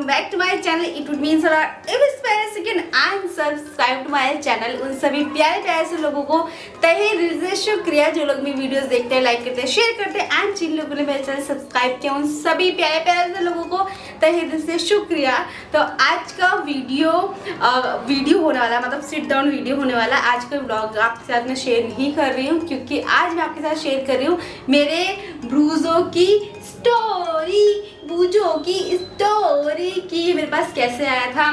Back to my channel. It would mean and subscribe to my channel. उन सभी प्यारे प्यारे से लोगों को तहे दिल से शुक्रिया जो लोग मेरी वीडियोस देखते हैं, लाइक करते हैं, शेयर करते हैं एंड जिन लोगों ने मेरे चैनल सब्सक्राइब किया उन सभी प्यारे प्यारे से लोगों को तहे दिल से शुक्रिया। तो आज का वीडियो होने वाला, मतलब सिट डाउन वीडियो होने वाला। आज का व्लॉग आपके साथ मैं शेयर नहीं कर रही हूँ क्योंकि आज मैं आपके साथ शेयर कर रही हूँ मेरे ब्रूजों की स्टोरी, बूजों की स्टोरी कि मेरे पास कैसे आया था,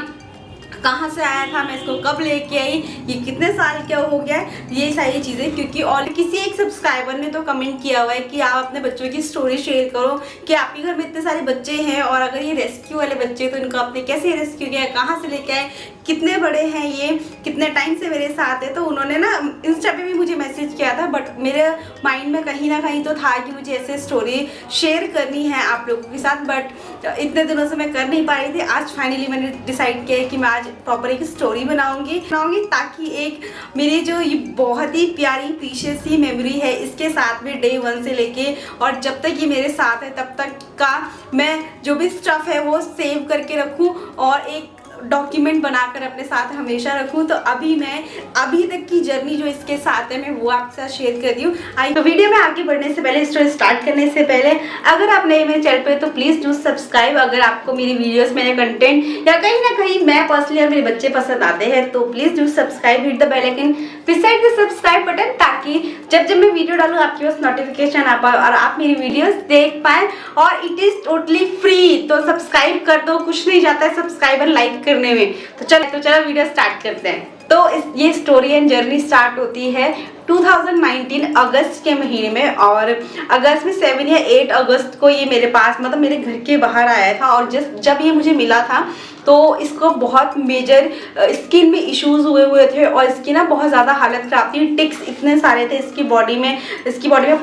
कहाँ से आया था, मैं इसको कब लेके आई, ये कितने साल क्या हो गया है, ये सारी चीज़ें। क्योंकि और किसी एक सब्सक्राइबर ने तो कमेंट किया हुआ है कि आप अपने बच्चों की स्टोरी शेयर करो कि आपके घर में इतने सारे बच्चे हैं और अगर ये रेस्क्यू वाले बच्चे तो इनको आपने कैसे रेस्क्यू किया, कहाँ से लेके आए, कितने बड़े हैं, ये कितने टाइम से मेरे साथ है। तो उन्होंने ना इंस्टा पे भी मुझे मैसेज किया था, बट मेरे माइंड में कहीं ना कहीं तो था कि मुझे ऐसे स्टोरी शेयर करनी है आप लोगों के साथ, बट इतने दिनों से मैं कर नहीं पा रही थी। आज फाइनली मैंने डिसाइड किया है कि मैं आज प्रॉपर एक स्टोरी बनाऊंगी ताकि एक मेरी जो ये बहुत ही प्यारी प्रीशियस सी मेमोरी है इसके साथ में डे 1 से लेके और जब तक ये मेरे साथ है तब तक का मैं जो भी स्टफ है वो सेव करके रखूं और एक डॉक्यूमेंट बनाकर अपने साथ हमेशा रखूं। तो अभी तक की जर्नी जो इसके साथ है मैं वो आपके साथ शेयर कर रही हूँ। तो वीडियो में आगे बढ़ने से पहले, स्टोरी स्टार्ट करने से पहले अगर आप नए मेरे चैनल पे तो प्लीज डू सब्सक्राइब। अगर आपको मेरी वीडियोस, मेरे कंटेंट या कहीं ना कहीं मैं पर्सनली और मेरे बच्चे पसंद आते हैं तो please do subscribe, hit the bell icon beside the subscribe button, ताकि जब मैं वीडियो डालूँ आपके पास नोटिफिकेशन आ पाए और आप मेरी वीडियोस देख पाए। और इट इज टोटली फ्री, तो सब्सक्राइब कर दो, कुछ नहीं जाता है सब्सक्राइबर लाइक करने में। तो चलो वीडियो स्टार्ट करते हैं। तो ये स्टोरी एंड जर्नी स्टार्ट होती है 2019 अगस्त के महीने में और अगस्त में 7 या 8 अगस्त को ये मेरे पास, मतलब मेरे घर के बाहर आया था। और जब ये मुझे मिला था तो इसको बहुत मेजर स्किन में इश्यूज हुए थे और इसकी ना बहुत ज़्यादा हालत खराब थी। टिक्स इतने सारे थे इसकी बॉडी में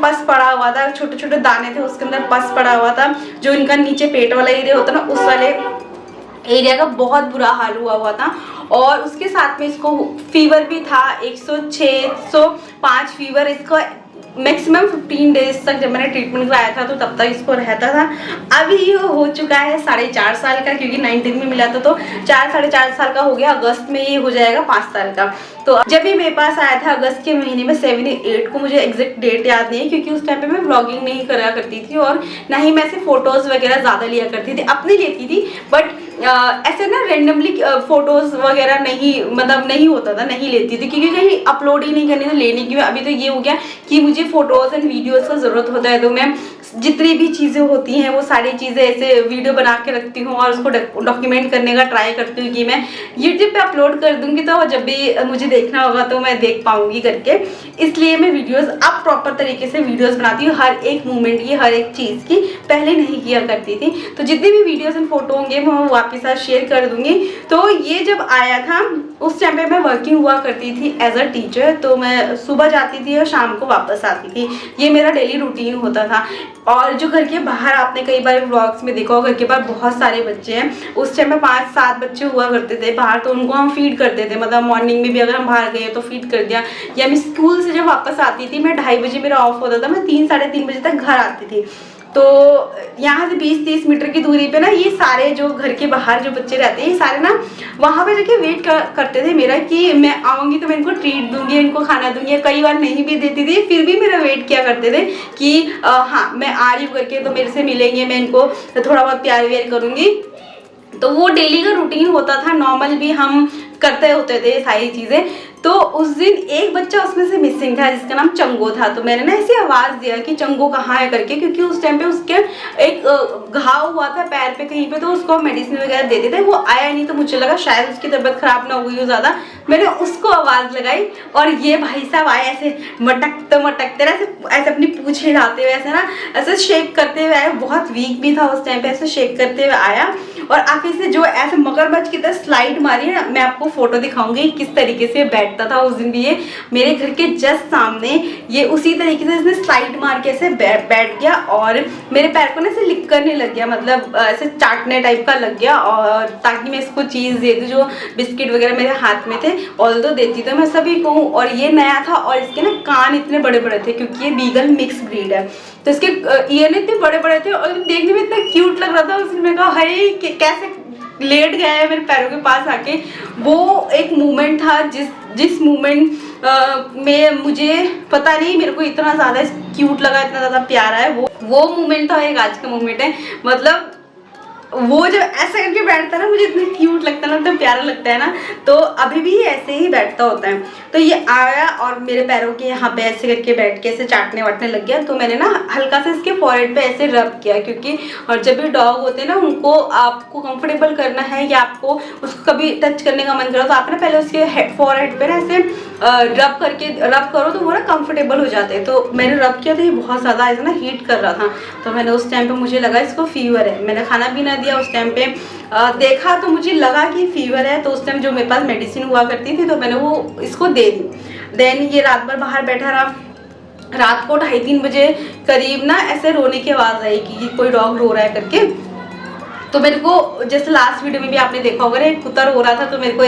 पस पड़ा हुआ था, छोटे छोटे दाने थे उसके अंदर पस पड़ा हुआ था। जो इनका नीचे पेट वाला एरिया होता ना, उस वाले एरिया का बहुत बुरा हाल हुआ था। और उसके साथ में इसको फीवर भी था, 106 105 फीवर इसको मैक्सिमम 15 डेज तक जब मैंने ट्रीटमेंट कराया था तो तब तक इसको रहता था। अभी ये हो चुका है 4.5 साल का, क्योंकि 19 में मिला था तो 4-4.5 साल का हो गया। अगस्त में ये हो जाएगा 5 साल का। तो जब ये मेरे पास आया था अगस्त के महीने में 7 या 8 को, मुझे एग्जैक्ट डेट याद नहीं है क्योंकि उस टाइम पे मैं व्लॉगिंग नहीं करा करती थी और ना ही मैं ऐसे फोटोज वगैरह ज़्यादा लिया करती थी, अपनी लेती थी बट ऐसे ना रेंडमली फोटोज वगैरह नहीं होता था, नहीं लेती थी क्योंकि कहीं अपलोड ही नहीं करनी तो लेने की। अभी तो ये हो गया कि मुझे फोटोज एंड वीडियोस का ज़रूरत होता है तो मैं जितनी भी चीज़ें होती हैं वो सारी चीज़ें ऐसे वीडियो बना के रखती हूँ और उसको डॉक्यूमेंट करने का ट्राई करती हूँ कि मैं यूट्यूब पे अपलोड कर दूँगी तो जब भी मुझे देखना होगा तो मैं देख पाऊँगी करके। इसलिए मैं वीडियोस अब प्रॉपर तरीके से वीडियोस बनाती हूँ, हर एक मूवमेंट की, हर एक चीज़ की। पहले नहीं किया करती थी। तो जितने भी वीडियोस एंड फोटो होंगे मैं वो आपके साथ शेयर कर दूँगी। तो ये जब आया था उस टाइम पे मैं वर्किंग हुआ करती थी एज अ टीचर, तो मैं सुबह जाती थी और शाम को वापस आती थी। ये मेरा डेली रूटीन होता था। और जो घर के बाहर आपने कई बार व्लॉग्स में देखा होगा, घर के बाहर बहुत सारे बच्चे हैं। उस टाइम में 5-7 बच्चे हुआ करते थे बाहर, तो उनको हम फीड करते थे। मतलब मॉर्निंग में भी अगर हम बाहर गए तो फीड कर दिया, या मैं स्कूल से जब वापस आती थी, मैं 2:30 बजे मेरा ऑफ होता था, मैं 3-3:30 बजे तक घर आती थी। तो यहाँ से 20-30 मीटर की दूरी पे ना ये सारे जो घर के बाहर जो बच्चे रहते हैं ये सारे ना वहाँ पे जाके वेट करते थे मेरा कि मैं आऊँगी तो मैं इनको ट्रीट दूंगी, इनको खाना दूंगी। कई बार नहीं भी देती थी फिर भी मेरा वेट किया करते थे कि हाँ मैं आ रही हूँ करके, तो मेरे से मिलेंगे, मैं इनको थोड़ा बहुत प्यार व्यार करूँगी। तो वो डेली का रूटीन होता था, नॉर्मल भी हम करते होते थे सारी चीज़ें। तो उस दिन एक बच्चा उसमें से मिसिंग था जिसका नाम चंगो था। तो मैंने ना ऐसी आवाज़ दिया कि चंगो कहाँ है करके, क्योंकि उस टाइम पे उसके एक घाव हुआ था पैर पे कहीं पे, तो उसको मेडिसिन वगैरह देते थे। वो आया नहीं तो मुझे लगा शायद उसकी तबीयत खराब ना हुई हो ज़्यादा। मैंने उसको आवाज़ लगाई और ये भाई साहब आए ऐसे मटकते ऐसे अपनी पूँछ हिलाते हुए, ऐसे ना ऐसे शेक करते हुए आया। बहुत वीक भी था उस टाइम पे, ऐसे शेक करते हुए आया और आखिर से जो ऐसे मगरमच्छ की तरह स्लाइड मारी है ना, मैं आपको फोटो दिखाऊंगी किस तरीके से बैठता था उस दिन भी। ये मेरे घर के जस्ट सामने ये उसी तरीके से इसने स्लाइड मार के ऐसे बैठ गया और मेरे पैर को ना ऐसे लिक करने लग गया, मतलब ऐसे चाटने टाइप का लग गया। और ताकि मैं इसको चीज़ दे दूँ, जो बिस्किट वगैरह मेरे हाथ में थे ऑल तो देती तो मैं सभी को। और ये नया था और इसके ना कान इतने बड़े बड़े थे क्योंकि ये बीगल मिक्स ब्रीड है। तो इसके ईयर इतने बड़े बड़े थे और देखने में इतना क्यूट लग रहा था। उसने मैं कहा हाय कैसे लेट गया है मेरे पैरों के पास आके। वो एक मोमेंट था जिस मोमेंट में मुझे पता नहीं मेरे को इतना ज़्यादा क्यूट लगा, इतना ज़्यादा प्यारा है वो मोमेंट था। एक आज का मोमेंट है, मतलब वो जब ऐसे करके बैठता है ना मुझे इतना क्यूट लगता है ना, इतना प्यारा लगता है ना। तो अभी भी ऐसे ही बैठता होता है। तो ये आया और मेरे पैरों के यहाँ पे ऐसे करके बैठ के ऐसे चाटने वाटने लग गया। तो मैंने ना हल्का सा इसके फॉरहेड पे ऐसे रब किया, क्योंकि और जब भी डॉग होते हैं ना उनको आपको कंफर्टेबल करना है या आपको उसको कभी टच करने का मन करो तो आप ना पहले उसके फॉरहेड पे ना ऐसे रब करो तो वो ना कंफर्टेबल हो जाते हैं। तो मैंने रब किया तो ये बहुत ज़्यादा ऐसा ना हीट कर रहा था। तो मैंने उस टाइम पे मुझे लगा इसको फीवर है। मैंने खाना पीना दिया उस टाइम पे, देखा तो मुझे लगा कि फीवर है। तो उस टाइम जो मेरे पास मेडिसिन हुआ करती थी तो मैंने वो इसको दे दी। देन ये रात भर बाहर बैठा रहा। रात को 2:30-3 बजे करीब ना ऐसे रोने की आवाज़ आई कि कोई डॉग रो रहा है करके। तो मेरे को जैसे लास्ट वीडियो में भी आपने देखा होगा एक कुत्ता रो रहा था, तो मेरे को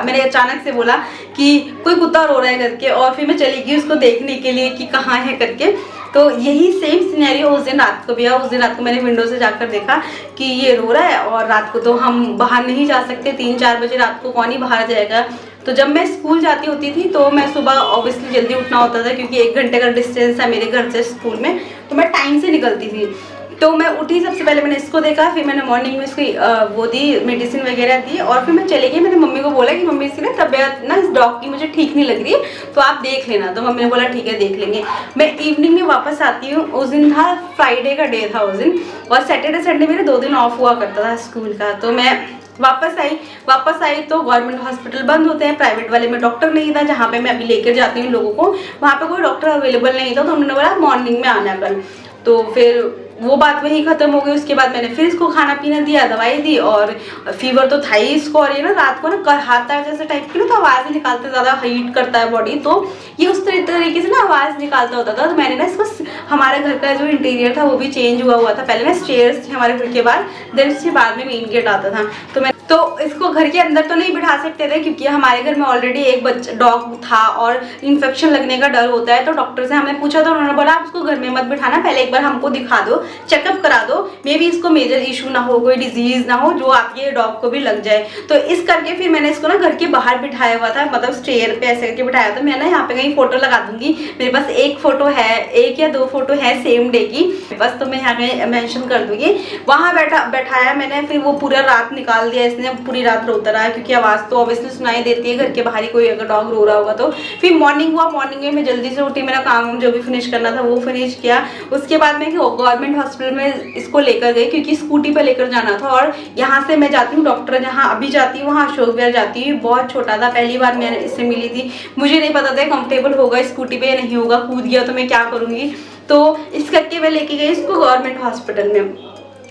मैंने अचानक से बोला कि कोई कुत्ता रो रहा है करके, और फिर मैं चली गई उसको देखने के लिए कि कहाँ है करके। तो यही सेम सिनेरियो उस दिन रात को भी है। उस दिन रात को मैंने विंडो से जाकर देखा कि ये रो रहा है, और रात को तो हम बाहर नहीं जा सकते, 3-4 बजे रात को कौन ही बाहर जाएगा। तो जब मैं स्कूल जाती होती थी तो मैं सुबह ऑब्वियसली जल्दी उठना होता था, क्योंकि 1 घंटे का डिस्टेंस है मेरे घर से स्कूल में, तो मैं टाइम से निकलती थी। तो मैं उठी, सबसे पहले मैंने इसको देखा, फिर मैंने मॉर्निंग में इसको वो दी, मेडिसिन वगैरह दी, और फिर मैं चली गई। मैंने मम्मी को बोला कि मम्मी इसकी ना तबीयत ना इस डॉग की मुझे ठीक नहीं लग रही है, तो आप देख लेना। तो मम्मी ने बोला ठीक है देख लेंगे। मैं इवनिंग में वापस आती हूँ। उस दिन था फ्राइडे का डे था उस दिन, और सैटरडे संडे मेरे 2 दिन ऑफ हुआ करता था स्कूल का। तो मैं वापस आई तो गवर्नमेंट हॉस्पिटल बंद होते हैं, प्राइवेट वाले में डॉक्टर नहीं था। जहाँ पे मैं अभी लेकर जाती हूँ लोगों को, वहाँ पे कोई डॉक्टर अवेलेबल नहीं था। तो उन्होंने बोला मॉर्निंग में आना कल। तो फिर वो बात वहीं खत्म हो गई। उसके बाद मैंने फिर इसको खाना पीना दिया, दवाई दी, और फीवर तो था ही इसको। और ये ना रात को ना करहाता है जैसे टाइप की ना, तो आवाज़ निकालते, ज़्यादा हीट करता है बॉडी, तो ये उस तरीके से ना आवाज़ निकालता होता था। तो मैंने ना इसको, हमारे घर का जो इंटीरियर था वो भी चेंज हुआ था। पहले ना स्टेयर्स थे हमारे घर के बाद, देन उसके बाद में मेन गेट आता था। तो इसको घर के अंदर तो नहीं बिठा सकते थे, क्योंकि हमारे घर में ऑलरेडी एक बच्चा डॉग था और इन्फेक्शन लगने का डर होता है। तो डॉक्टर से हमने पूछा तो उन्होंने बोला आप इसको घर में मत बिठाना, पहले एक बार हमको दिखा दो, चेकअप करा दो, मे बी इसको मेजर इशू ना हो, कोई डिजीज ना हो जो आपके डॉग को भी लग जाए। तो इस करके फिर मैंने इसको ना घर के बाहर बिठाया हुआ था, मतलब स्टेयर पे ऐसे करके बिठाया था। मैं ना यहाँ पे कहीं फोटो लगा दूंगी, मेरे पास एक फोटो है, 1 या 2 फोटो है सेम डे की बस, तो मैं यहाँ पे मेंशन कर दूंगी। वहाँ बैठाया मैंने, फिर वो पूरा रात निकाल दिया इसने, पूरी रात रोता रहा, क्योंकि आवाज़ तो ऑब्वियसली सुनाई देती है घर के बाहर ही कोई अगर डॉग रो रहा होगा तो। फिर मॉर्निंग हुआ, मॉर्निंग में मैं जल्दी से उठी, मेरा काम जो भी फिनिश करना था वो फिनिश किया। उसके बाद मैं गवर्नमेंट हॉस्पिटल में इसको लेकर गई, क्योंकि स्कूटी पर लेकर जाना था। और यहाँ से मैं जाती हूँ डॉक्टर जहाँ अभी जाती हूँ, वहाँ अशोक विहार जाती हूँ। बहुत छोटा था, पहली बार मैं इससे मिली थी, मुझे नहीं पता था कंफर्टेबल होगा स्कूटी पे या नहीं होगा, कूद गया तो मैं क्या करूँगी। तो इस करके मैं लेके गई इसको गवर्नमेंट हॉस्पिटल में।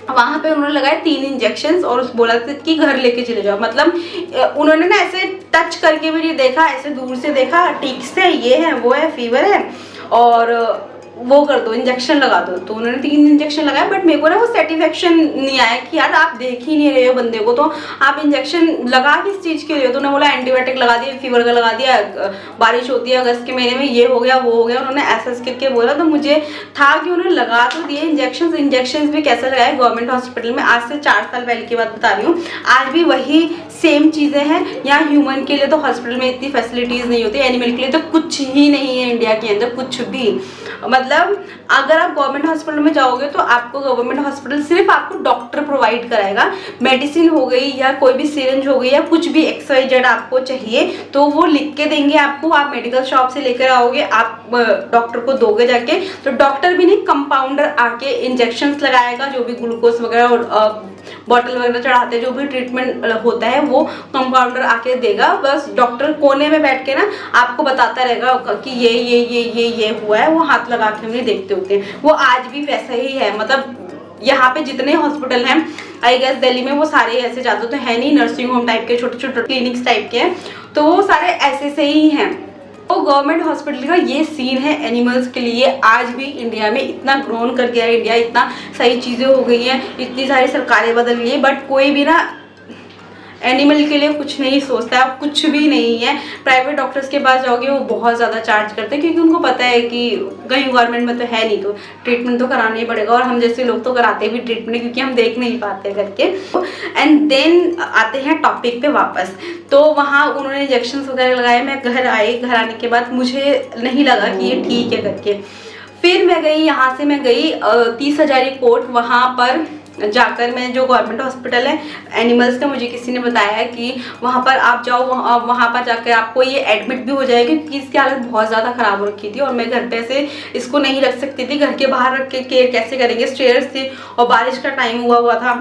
वहाँ पे उन्होंने लगाए 3 इंजेक्शंस और बोला था कि घर लेके चले जाओ। मतलब उन्होंने ना ऐसे टच करके भी नहीं देखा, ऐसे दूर से देखा, टिक्स है, ये है, वो है, फीवर है, और वो कर दो, इंजेक्शन लगा दो। तो उन्होंने 3 इंजेक्शन लगाए, बट मेरे को ना वो सेटिस्फेक्शन नहीं आया कि यार आप देख ही नहीं रहे हो बंदे को, तो आप इंजेक्शन लगा किस चीज़ के लिए हो। तो उन्होंने बोला एंटीबायोटिक लगा दिया, फीवर का लगा दिया, बारिश होती है अगस्त के महीने में, ये हो गया वो हो गया, उन्होंने ऐसा करके बोला। तो मुझे था कि उन्होंने लगा तो दिए इंजेक्शन भी कैसे लगाए गवर्नमेंट हॉस्पिटल में, आज से 4 साल पहले की बात बता रही हूँ। आज भी वही सेम चीज़ें हैं। यहाँ ह्यूमन के लिए तो हॉस्पिटल में इतनी फैसिलिटीज़ नहीं होती, एनिमल के लिए तो कुछ ही नहीं है इंडिया के अंदर, कुछ भी। मतलब अगर आप गवर्नमेंट हॉस्पिटल में जाओगे तो आपको गवर्नमेंट हॉस्पिटल सिर्फ आपको डॉक्टर प्रोवाइड कराएगा, मेडिसिन हो गई या कोई भी सिरिंज हो गई या कुछ भी XYZ आपको चाहिए तो वो लिख के देंगे आपको, आप मेडिकल शॉप से लेकर आओगे, आप डॉक्टर को दोगे जाके। तो डॉक्टर भी नहीं, कंपाउंडर आके इंजेक्शंस लगाएगा, जो भी ग्लूकोज वगैरह और बॉटल वगैरह चढ़ाते हैं, जो भी ट्रीटमेंट होता है वो कंपाउंडर आके देगा। बस डॉक्टर कोने में बैठ के ना आपको बताता रहेगा कि ये हुआ है, वो हाथ लगा के हमें देखते होते हैं। वो आज भी वैसा ही है। मतलब यहाँ पे जितने हॉस्पिटल हैं आई गेस दिल्ली में, वो सारे ऐसे ज़्यादा तो है नहीं, नर्सिंग होम टाइप के, छोटे छोटे क्लिनिक्स टाइप के हैं, तो वो सारे ऐसे से ही हैं। तो गवर्नमेंट हॉस्पिटल का ये सीन है एनिमल्स के लिए। आज भी इंडिया में इतना ग्रोन कर गया है, इंडिया इतना सही चीज़ें हो गई हैं, इतनी सारी सरकारें बदल गई हैं, बट कोई भी ना एनिमल के लिए कुछ नहीं सोचता है, कुछ भी नहीं है। प्राइवेट डॉक्टर्स के पास जाओगे वो बहुत ज़्यादा चार्ज करते हैं, क्योंकि उनको पता है कि कहीं गवर्नमेंट में तो है नहीं, तो ट्रीटमेंट तो कराना ही पड़ेगा। और हम जैसे लोग तो कराते भी ट्रीटमेंट, क्योंकि हम देख नहीं पाते करके। एंड देन आते हैं टॉपिक पे वापस। तो वहाँ उन्होंने इंजेक्शन वगैरह लगाए, मैं घर आई, घर आने के बाद मुझे नहीं लगा कि ये ठीक है करके। फिर मैं गई, यहाँ से मैं गई 30,000 कोर्ट। वहाँ पर जाकर मैं, जो गवर्नमेंट हॉस्पिटल है एनिमल्स का, मुझे किसी ने बताया कि वहाँ पर आप जाओ, वहाँ पर जाकर आपको ये एडमिट भी हो जाएगी, क्योंकि इसकी हालत बहुत ज़्यादा ख़राब हो रखी थी। और मैं घर पे से इसको नहीं रख सकती थी, घर के बाहर रख के केयर कैसे करेंगे, स्टेयर्स थी और बारिश का टाइम हुआ था,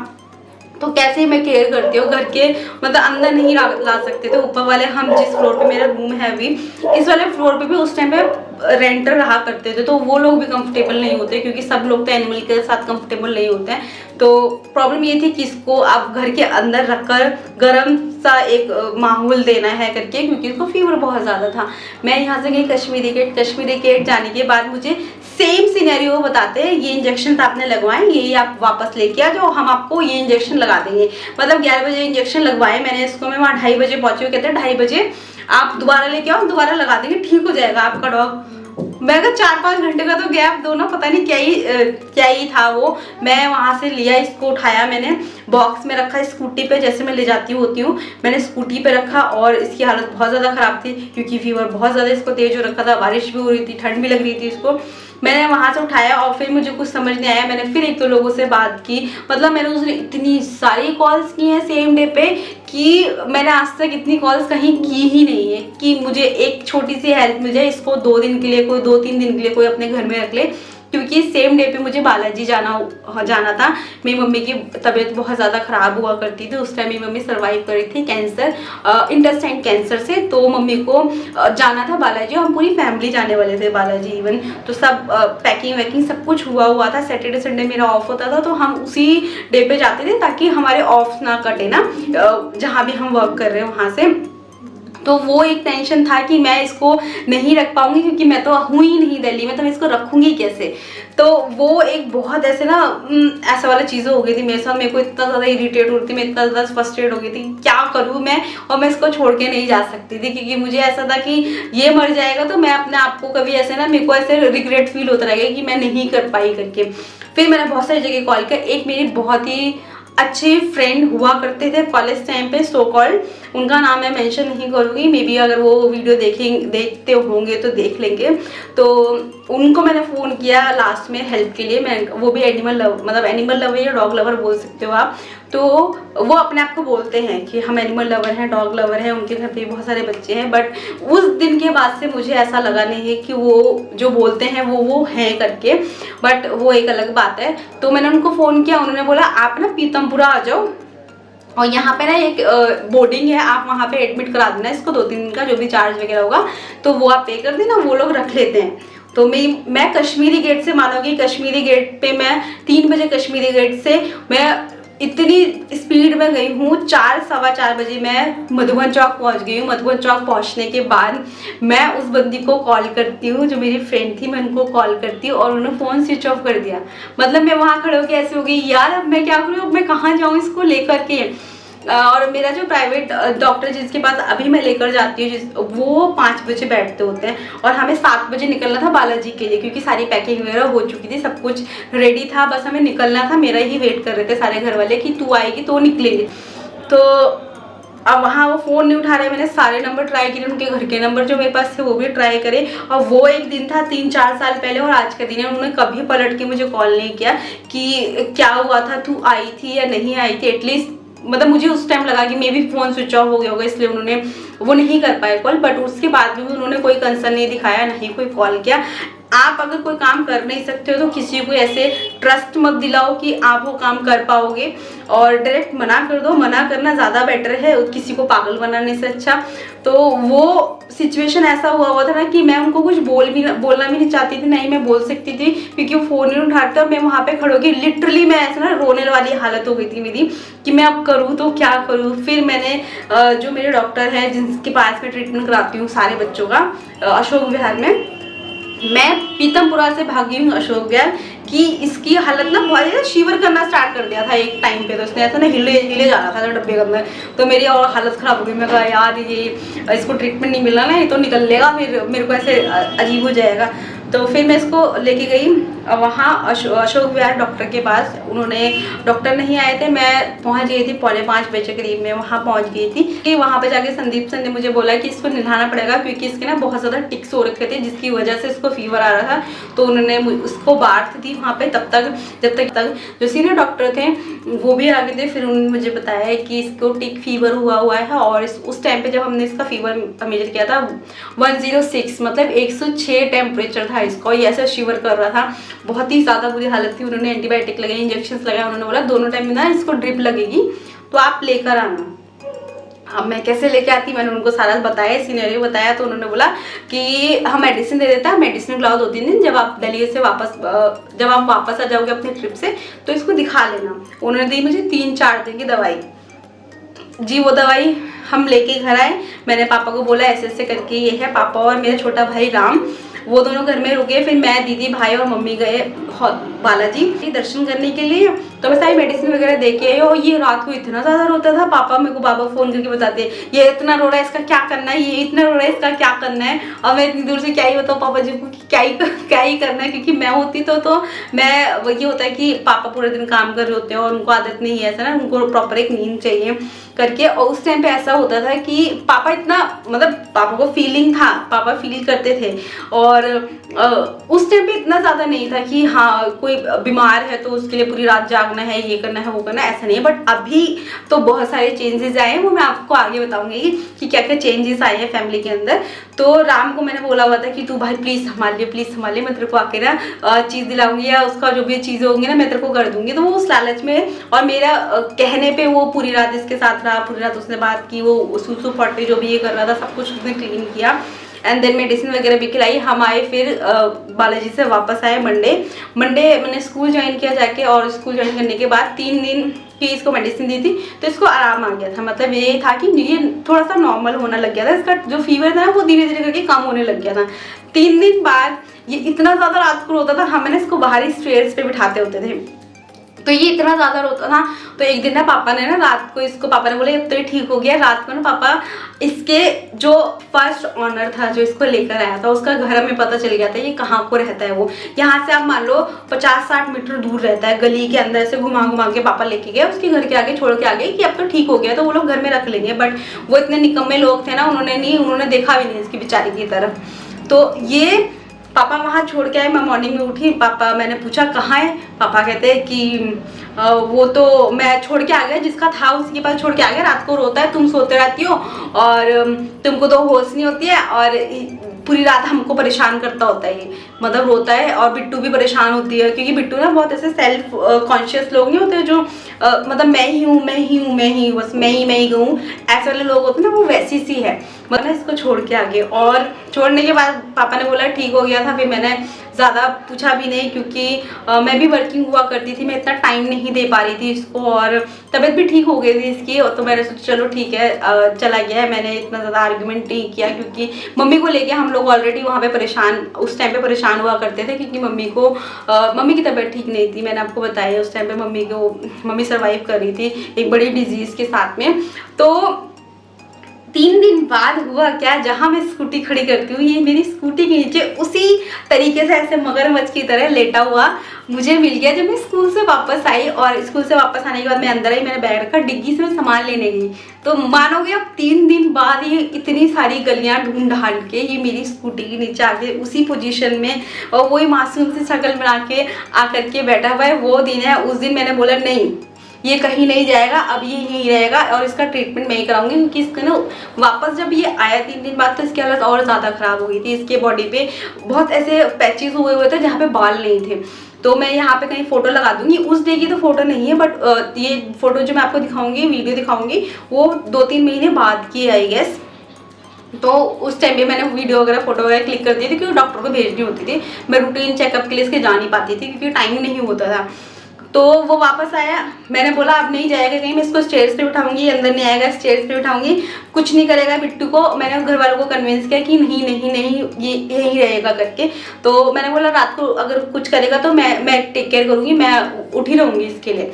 तो कैसे मैं केयर करती हूँ। घर के मतलब अंदर नहीं ला सकते थे। ऊपर वाले, हम जिस फ्लोर पे मेरा रूम है अभी, इस वाले फ्लोर पे भी उस टाइम पे रेंटर रहा करते थे, तो वो लोग भी कंफर्टेबल नहीं होते, क्योंकि सब लोग तो एनिमल के साथ कंफर्टेबल नहीं होते हैं। तो प्रॉब्लम ये थी कि इसको आप घर के अंदर रखकर गर्म सा एक माहौल देना है करके, क्योंकि उसको फीवर बहुत ज़्यादा था। मैं यहाँ से गई कश्मीरी गेट जाने के बाद मुझे सेम सिनेरियो बताते हैं, ये इंजेक्शन आपने लगवाए, ये आप वापस लेके आ जाओ, हम आपको ये इंजेक्शन लगा देंगे। मतलब 11 बजे इंजेक्शन लगवाए मैंने इसको, मैं वहाँ 2:30 बजे पहुँची। कहते हैं 2:30 बजे आप दोबारा लेके आओ, दोबारा लगा देंगे, ठीक हो जाएगा आपका डॉग। मैं अगर 4-5 घंटे का तो गैप दो ना, पता नहीं क्या ही था वो। मैं वहाँ से लिया, इसको उठाया, मैंने बॉक्स में रखा, स्कूटी पे जैसे मैं ले जाती होती हूँ मैंने स्कूटी पे रखा। और इसकी हालत बहुत ज़्यादा ख़राब थी, क्योंकि फीवर बहुत ज़्यादा इसको तेज हो रखा था, बारिश भी हो रही थी, ठंड भी लग रही थी इसको। मैंने वहाँ से उठाया और फिर मुझे कुछ समझ नहीं आया, मैंने फिर 1-2 लोगों से बात की। मतलब मैंने उसने इतनी सारी कॉल्स की हैं सेम डे पे कि मैंने आज तक इतनी कॉल्स कहीं की ही नहीं है कि मुझे एक छोटी सी हेल्प मिल जाए, इसको 2 दिन के लिए, कोई 2-3 दिन के लिए कोई अपने घर में रख ले। क्योंकि सेम डे पे मुझे बालाजी जाना था। मेरी मम्मी की तबीयत बहुत ज़्यादा ख़राब हुआ करती थी उस टाइम। मेरी मम्मी सर्वाइव कर रही थी कैंसर, इंटेस्टाइन कैंसर से। तो मम्मी को जाना था बालाजी, हम पूरी फैमिली जाने वाले थे बालाजी इवन। तो सब पैकिंग वैकिंग सब कुछ हुआ था। सैटरडे संडे मेरा ऑफ होता था, तो हम उसी डे पे जाते थे ताकि हमारे ऑफ ना कटे ना, जहाँ भी हम वर्क कर रहे हैं वहाँ से। तो वो एक टेंशन था कि मैं इसको नहीं रख पाऊंगी, क्योंकि मैं तो हूँ ही नहीं दिल्ली में, तो मैं इसको रखूंगी कैसे। तो वो एक बहुत ऐसे ना ऐसा वाला चीज़ें हो गई थी मेरे साथ। मेरे को इतना ज़्यादा इरिटेट हो रही थी, मैं इतना ज़्यादा फ्रस्ट्रेट हो गई थी, क्या करूँ मैं। और मैं इसको छोड़ के नहीं जा सकती थी, क्योंकि मुझे ऐसा था कि ये मर जाएगा तो मैं अपने आप को कभी ऐसे ना, मेरे को ऐसे रिग्रेट फील होता रहेगा कि मैं नहीं कर पाई करके। फिर मैंने बहुत सारी जगह कॉल किया। एक मेरी बहुत ही अच्छे फ्रेंड हुआ करते थे कॉलेज टाइम पे, सो कॉल्ड, उनका नाम मैं मेंशन नहीं करूँगी, मे बी अगर वो वीडियो देखते होंगे तो देख लेंगे। तो उनको मैंने फ़ोन किया लास्ट में हेल्प के लिए। मैं, वो भी एनिमल लवर या डॉग लवर बोल सकते हो आप। तो वो अपने आप को बोलते हैं कि हम एनिमल लवर हैं, डॉग लवर हैं, उनके घर पे बहुत सारे बच्चे हैं। बट उस दिन के बाद से मुझे ऐसा लगा नहीं है कि वो जो बोलते हैं वो हैं करके, बट वो एक अलग बात है। तो मैंने उनको फ़ोन किया, उन्होंने बोला आप ना पीतमपुरा आ जाओ, और यहाँ पे ना एक बोर्डिंग है, आप वहाँ पे एडमिट करा देना इसको 2-3 दिन का, जो भी चार्ज वगैरह होगा तो वो आप पे कर देना, वो लोग रख लेते हैं। तो मैं कश्मीरी गेट से, मानोगी कश्मीरी गेट पे मैं 3 बजे कश्मीरी गेट से मैं इतनी स्पीड में गई हूँ, 4-4:15 बजे मैं मधुबन चौक पहुँच गई हूँ। मधुबन चौक पहुँचने के बाद मैं उस बंदी को कॉल करती हूँ, जो मेरी फ्रेंड थी, मैं उनको कॉल करती हूँ और उन्होंने फ़ोन स्विच ऑफ कर दिया। मतलब मैं वहाँ खड़े होकर ऐसे हो गई, यार अब मैं क्या करूँ, अब मैं कहाँ जाऊँ इसको लेकर के। और मेरा जो प्राइवेट डॉक्टर जिसके पास अभी मैं लेकर जाती हूँ, वो 5 बजे बैठते होते हैं, और हमें 7 बजे निकलना था बालाजी के लिए, क्योंकि सारी पैकिंग वगैरह हो चुकी थी, सब कुछ रेडी था, बस हमें निकलना था। मेरा ही वेट कर रहे थे सारे घर वाले कि तू आएगी तो निकलेंगे। तो अब वहाँ वो फ़ोन नहीं उठा रहे, मैंने सारे नंबर ट्राई किए, उनके घर के नंबर जो मेरे पास थे वो भी ट्राई करे। और वो एक दिन था 3-4 साल पहले और आज का दिन है, उन्होंने कभी पलट के मुझे कॉल नहीं किया कि क्या हुआ था, तू आई थी या नहीं आई थी। एटलीस्ट मतलब मुझे उस टाइम लगा कि may be phone switch off हो गया होगा, इसलिए उन्होंने वो नहीं कर पाए कॉल। बट उसके बाद भी उन्होंने कोई कंसर्न नहीं दिखाया, नहीं कोई कॉल किया। आप अगर कोई काम कर नहीं सकते हो तो किसी को ऐसे ट्रस्ट मत दिलाओ कि आप वो काम कर पाओगे, और डायरेक्ट मना कर दो। मना करना ज़्यादा बेटर है किसी को पागल बनाने से अच्छा। तो वो सिचुएशन ऐसा हुआ था ना कि मैं उनको कुछ बोलना भी नहीं चाहती थी, नहीं मैं बोल सकती थी, क्योंकि वो फ़ोन नहीं उठाते। और मैं वहाँ पे खड़ो गई, लिटरली मैं ऐसे ना रोने वाली हालत हो गई थी मेरी कि मैं अब करूँ तो क्या करूँ। फिर मैंने जो मेरे डॉक्टर हैं जिनके पास मैं ट्रीटमेंट कराती हूँ सारे बच्चों का, अशोक विहार में, मैं पीतमपुरा से भागी हूँ अशोक विहार, कि इसकी हालत ना बहुत ज़्यादा शीवर करना स्टार्ट कर दिया था एक टाइम पे। तो इसने ऐसा ना हिले जा रहा था डब्बे के अंदर। तो मेरी और हालत ख़राब हो गई। मैं कहा यार ये इसको ट्रीटमेंट नहीं मिलना ना, ये तो निकल लेगा, फिर मेरे को ऐसे अजीब हो जाएगा। तो फिर मैं इसको लेके गई वहाँ अशोक विहार डॉक्टर के पास। उन्होंने, डॉक्टर नहीं आए थे, मैं पहुँच गई थी 4:45 बजे करीब में वहाँ पहुँच गई थी। कि वहाँ पे जाके संदीप सर ने मुझे बोला कि इसको नहलाना पड़ेगा क्योंकि इसके ना बहुत ज़्यादा टिक्स हो रखे थे जिसकी वजह से इसको फीवर आ रहा था। तो उन्होंने उसको बार्थ दी वहाँ पे तब तक जब तक जो सीनियर डॉक्टर थे वो भी आ गए थे। फिर उन्होंने मुझे बताया कि इसको टिक फीवर हुआ है और उस टाइम पे जब हमने इसका फीवर मेजर किया था 106 मतलब 106 टेम्परेचर था इसको। ये ऐसा शिवर कर रहा था, बहुत ही ज़्यादा बुरी हालत थी। उन्होंने एंटीबायोटिक लगाई, इंजेक्शन लगाए। उन्होंने बोला दोनों टाइम में ना इसको ड्रिप लगेगी तो आप लेकर आना। अब मैं कैसे लेके आती, मैंने उनको सारा बताया, सीनियर बताया। तो उन्होंने बोला कि हम मेडिसिन दे देता है, मेडिसिन खिलाओ 2-3 दिन, जब आप दिल्ली से जब आप वापस आ जाओगे अपने ट्रिप से तो इसको दिखा लेना। उन्होंने दी मुझे 3-4 दिन की दवाई जी। वो दवाई हम लेके घर आए। मैंने पापा को बोला ऐसे ऐसे करके ये है। पापा और मेरा छोटा भाई राम वो दोनों घर में रुके। फिर मैं, दीदी, भाई और मम्मी गए बालाजी दर्शन करने के लिए। तो मैं सारी मेडिसिन वगैरह दे के आई। और ये रात को इतना ज़्यादा रोता था। पापा मेरे को बाबा फ़ोन करके बताते ये इतना रो रहा है, इसका क्या करना है, ये इतना रो रहा है, इसका क्या करना है। और मैं इतनी दूर से क्या ही बताऊँ पापा जी को कि क्या ही करना है। क्योंकि मैं होती तो मैं, वो ये होता है कि पापा पूरे दिन काम कर रहे होते हैं और उनको आदत नहीं है ऐसा ना, उनको प्रॉपर एक नींद चाहिए करके। और उस टाइम पे ऐसा होता था कि पापा इतना, मतलब पापा को फीलिंग था, पापा फील करते थे। और उस टाइम पे इतना ज़्यादा नहीं था कि हाँ कोई बीमार है तो उसके लिए पूरी रात जागना है, ये करना है, वो करना है, ऐसा नहीं है। बट अभी तो बहुत सारे चेंजेस आए हैं, वो मैं आपको आगे बताऊंगी कि क्या क्या चेंजेस आए हैं फैमिली के अंदर। तो राम को मैंने बोला हुआ था कि तू भाई प्लीज़ संभाल ले, मैं तेरे को आके ना चीज़ दिलाऊंगी या उसका जो भी चीज़ें होंगी ना मैं तेरे को कर दूंगी। तो वो उस लालच में और मेरा कहने पे वो पूरी रात इसके साथ रहा, पूरी रात उसने बात की, वो सूसू फटे जो भी ये कर रहा था सब कुछ उसने क्लीन किया। एंड देन मेडिसिन वगैरह भी खिलाई। हम आए फिर बालाजी से वापस आए मंडे मैंने स्कूल ज्वाइन किया जाके। और स्कूल ज्वाइन करने के बाद 3 दिन की इसको मेडिसिन दी थी तो इसको आराम आ गया था। मतलब ये था कि ये थोड़ा सा नॉर्मल होना लग गया था, इसका जो फीवर था वो धीरे धीरे करके कम होने लग गया था। 3 दिन बाद ये इतना ज़्यादा रात को रोता था, हम ना इसको बाहरी स्टेयर्स पे बिठाते होते थे। तो ये इतना ज़्यादा रोता था। तो एक दिन ना पापा ने ना रात को इसको, पापा ने बोले अब तो ये ठीक हो गया। रात को ना पापा इसके जो फर्स्ट ऑनर था जो इसको लेकर आया था उसका घर हमें पता चल गया था ये कहाँ को रहता है। वो यहाँ से आप मान लो 50-60 मीटर दूर रहता है, गली के अंदर से घुमा के पापा लेके गए उसके घर के आगे, छोड़ के आ गए कि अब तो ठीक हो गया तो वो लोग घर में रख लेंगे। बट वो इतने निकम्मे लोग थे ना, उन्होंने देखा भी नहीं इसकी बेचारी की तरफ। तो ये पापा वहाँ छोड़ के आए। मैं मॉर्निंग में उठी, पापा, मैंने पूछा कहाँ है, पापा कहते हैं कि वो तो मैं छोड़ के आ गया, जिसका था उसी के पास छोड़ के आ गया। रात को रोता है, तुम सोते रहती हो और तुमको तो होश नहीं होती है और पूरी रात हमको परेशान करता होता है ये, मतलब रोता है। और बिट्टू भी परेशान होती है क्योंकि बिट्टू ना बहुत ऐसे सेल्फ कॉन्शियस लोग नहीं होते जो मतलब मैं ही हूँ बस मैं ही हूँ, ऐसे वाले लोग होते हैं ना, वो वैसी सी है। मतलब इसको छोड़ के आ गए। और छोड़ने के बाद पापा ने बोला ठीक हो गया था। फिर मैंने ज़्यादा पूछा भी नहीं क्योंकि मैं भी वर्किंग हुआ करती थी, मैं इतना टाइम नहीं दे पा रही थी इसको और तबीयत भी ठीक हो गई थी इसकी। तो मैंने सोचा चलो ठीक है चला गया है। मैंने इतना ज़्यादा आर्ग्यूमेंट नहीं किया क्योंकि मम्मी को लेके हम लोग ऑलरेडी वहाँ पे उस टाइम पे परेशान हुआ करते थे क्योंकि मम्मी की तबीयत ठीक नहीं थी। मैंने आपको बताया उस टाइम पे मम्मी सर्वाइव कर रही थी एक बड़ी डिजीज़ के साथ में। तो 3 दिन बाद हुआ क्या, जहाँ मैं स्कूटी खड़ी करती हूँ ये मेरी स्कूटी के नीचे उसी तरीके से ऐसे मगरमच्छ की तरह लेटा हुआ मुझे मिल गया जब मैं स्कूल से वापस आई। और स्कूल से वापस आने के बाद मैं अंदर आई, मैंने बैग रखा, डिग्गी से मैं सामान लेने गई तो मानोगे अब 3 दिन बाद ये इतनी सारी गलियां ढूंढ ढांड के ये मेरी स्कूटी के नीचे आके उसी पोजीशन में और वही मासूम सी शक्ल बना के आकर के बैठा हुआ है। वो दिन है, उस दिन मैंने बोला नहीं ये कहीं नहीं जाएगा, अब ये यहीं रहेगा और इसका ट्रीटमेंट मैं ही कराऊंगी क्योंकि इसके ना वापस जब ये आया 3 दिन बाद तो इसकी हालत और ज़्यादा ख़राब हो गई थी। इसके बॉडी पे बहुत ऐसे पैचेस हुए थे जहाँ पे बाल नहीं थे। तो मैं यहाँ पे कहीं फ़ोटो लगा दूंगी, उस डे की तो फ़ोटो नहीं है बट ये फ़ोटो जो मैं आपको दिखाऊंगी, वीडियो दिखाऊंगी, वो 2-3 महीने बाद की आई गेस। तो उस टाइम पे मैंने वीडियो वगैरह फोटो वगैरह क्लिक कर दी थी क्योंकि डॉक्टर को भेजनी होती थी। मैं रूटीन चेकअप के लिए इसके जा नहीं पाती थी क्योंकि टाइम नहीं होता था। तो वो वापस आया, मैंने बोला अब नहीं जाएगा कहीं, मैं इसको स्टेयर्स पे उठाऊंगी, अंदर नहीं आएगा, स्टेयर्स पे उठाऊंगी, कुछ नहीं करेगा बिट्टू को। मैंने घर वालों को कन्विंस किया कि नहीं नहीं नहीं ये यहीं रहेगा करके। तो मैंने बोला रात को अगर कुछ करेगा तो मैं टेक केयर करूँगी, मैं उठी रहूँगी इसके लिए,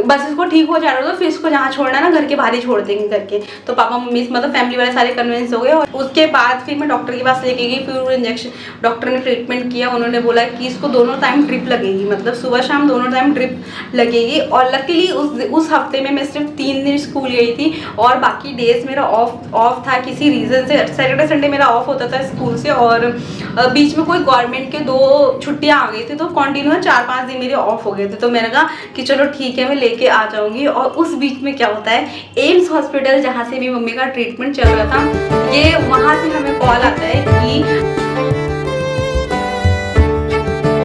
बस इसको ठीक हो जा रहा था, फिर इसको जहाँ छोड़ना ना घर के बाहर ही छोड़ देंगे करके। तो पापा मम्मी मतलब फैमिली वाले सारे कन्विंस हो गए। और उसके बाद फिर मैं डॉक्टर के पास लेके गई, फिर इंजेक्शन डॉक्टर ने ट्रीटमेंट किया। उन्होंने बोला कि इसको दोनों टाइम ड्रिप लगेगी, मतलब सुबह शाम दोनों टाइम ड्रिप लगेगी। और लकीली उस हफ्ते में मैं सिर्फ 3 दिन स्कूल गई थी और बाकी डेज मेरा ऑफ था किसी रीज़न से। सैटरडे संडे मेरा ऑफ होता था स्कूल से, और बीच में कोई गवर्नमेंट के 2 छुट्टियाँ आ गई थी, तो कंटिन्यू 4-5 दिन मेरे ऑफ हो गए थे। तो मैंने कहा कि चलो ठीक है मैं लेके आ जाऊंगी। और उस बीच में क्या होता है, एम्स हॉस्पिटल जहाँ से भी मम्मी का ट्रीटमेंट चल रहा था, ये वहाँ से हमें कॉल आता है कि